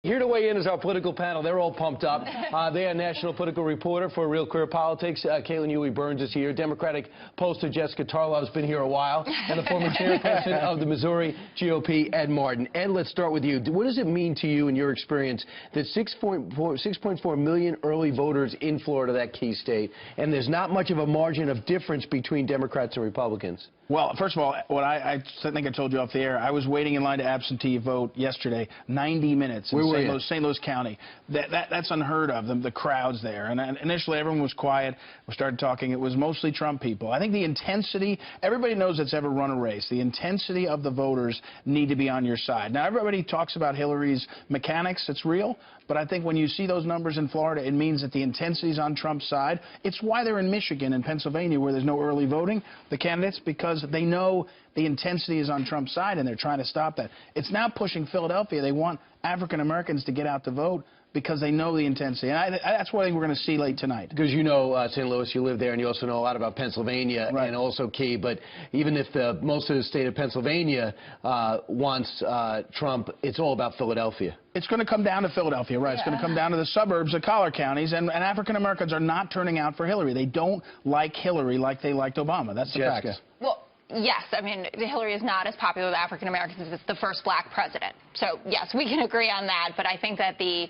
Here to weigh in is our political panel. They're all pumped up. They are national political reporter for Real Clear Politics. Caitlin Huey Burns is here. Democratic pollster Jessica Tarlov has been here a while. And the former chairperson of the Missouri GOP, Ed Martin. Ed, let's start with you. What does it mean to you in your experience that 6.4 million early voters in Florida, that key state, and there's not much of a margin of difference between Democrats and Republicans? Well, first of all, what I think I told you off the air, I was waiting in line to absentee vote yesterday, 90 minutes in St. Louis County. That's unheard of, the crowds there. And initially, everyone was quiet. We started talking. It was mostly Trump people. I think the intensity, everybody knows that's ever run a race. The intensity of the voters need to be on your side. Now, everybody talks about Hillary's mechanics. It's real. But I think when you see those numbers in Florida, it means that the intensity is on Trump's side. It's why they're in Michigan and Pennsylvania, where there's no early voting, the candidates, because they know the intensity is on Trump's side, and they're trying to stop that. It's now pushing Philadelphia. They want African Americans to get out to vote because they know the intensity. And that's what I think we're going to see late tonight. Because you know St. Louis, you live there, and you also know a lot about Pennsylvania, right, and also key. But even if most of the state of Pennsylvania wants Trump, it's all about Philadelphia. It's going to come down to Philadelphia, right? Yeah. It's going to come down to the suburbs, the collar counties, and African Americans are not turning out for Hillary. They don't like Hillary like they liked Obama. That's the Jessica. fact. Well, yes, I mean, Hillary is not as popular with African Americans as the first black president. So, yes, we can agree on that. But I think that the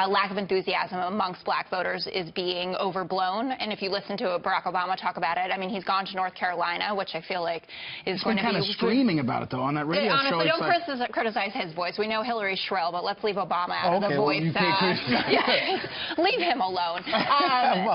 lack of enthusiasm amongst black voters is being overblown. And if you listen to Barack Obama talk about it, I mean, he's gone to North Carolina, which I feel like is going to be... kind of screaming about it, though, on that radio show. Honestly, don't criticize his voice. We know Hillary's shrill, but let's leave Obama out of the voice. Leave him alone.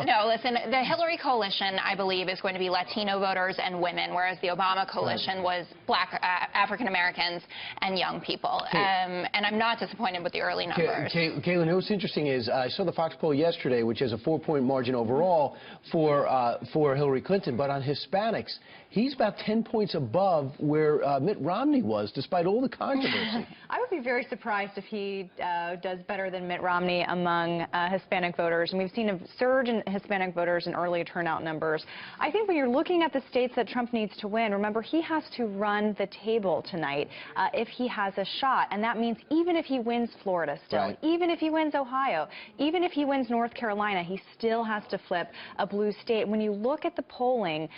No, listen, the Hillary coalition, I believe, is going to be Latino voters and women, whereas the Obama coalition was black African Americans and young people. And I'm not disappointed with the early numbers. Caitlin, what's interesting is I saw the Fox poll yesterday, which has a 4-point margin overall for Hillary Clinton, but on Hispanics, he's about 10 points above where Mitt Romney was, despite all the controversy. I would be very surprised if he does better than Mitt Romney among Hispanic voters. And we've seen a surge in Hispanic voters in early turnout numbers. I think when you're looking at the states that Trump needs to win, remember, he has to run the table tonight if he has a shot. And that means even if he wins Florida still, right, even if he wins Ohio, even if he wins North Carolina, he still has to flip a blue state. When you look at the polling,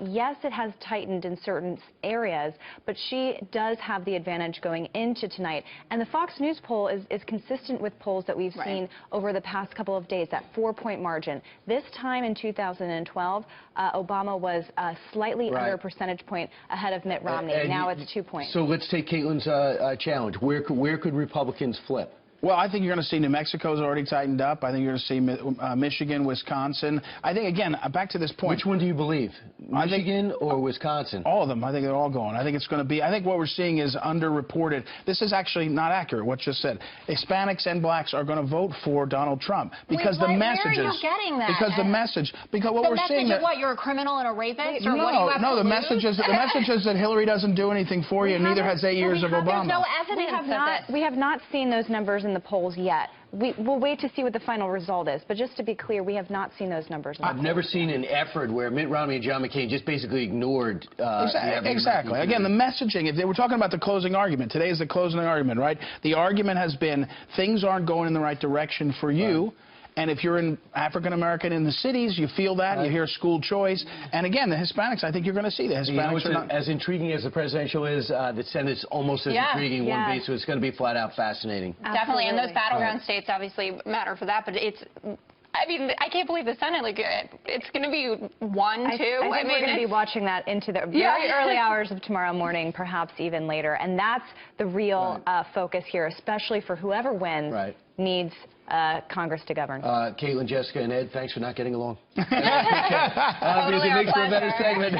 yes, it has tightened in certain areas, but she does have the advantage going into tonight. And the Fox News poll is consistent with polls that we've seen over the past couple of days, that 4-point margin. This time in 2012, Obama was slightly under a percentage point ahead of Mitt Romney. Now it's 2 points. So let's take Caitlin's challenge. Where could Republicans flip? Well, I think you're going to see New Mexico's already tightened up. I think you're going to see Michigan, Wisconsin. I think, again, back to this point. Which one do you believe? Michigan or Wisconsin? All of them. I think they're all going. I think it's going to be, I think what we're seeing is underreported. This is actually not accurate, what you said. Hispanics and blacks are going to vote for Donald Trump because the messages. Where are you getting that? Because the message. Because what we're seeing that. What, you're a criminal and a rapist? Or no, what do you have no. to The message is that Hillary doesn't do anything for you, and neither has 8 years of Obama. There's no evidence we have not seen those numbers in the polls yet. We'll wait to see what the final result is. But just to be clear, we have not seen those numbers. I've never seen an effort where Mitt Romney and John McCain just basically ignored exactly. Again, the messaging, if they were talking about the closing argument, today is the closing argument, right? The argument has been things aren't going in the right direction for you. Right. And if you're an African American in the cities, you feel that. You hear school choice. And again, the Hispanics, I think you're going to see the Hispanics. You know, as intriguing as the presidential is, the Senate's almost as intriguing in one base, so it's going to be flat out fascinating. Definitely, and those battleground states obviously matter for that, but it's... I mean, I can't believe the Senate, like, it's going to be 1, 2. I think we're going to be watching that into the very early hours of tomorrow morning, perhaps even later. And that's the real focus here, especially for whoever wins needs Congress to govern. Caitlin, Jessica, and Ed, thanks for not getting along. Totally it makes for a better segment.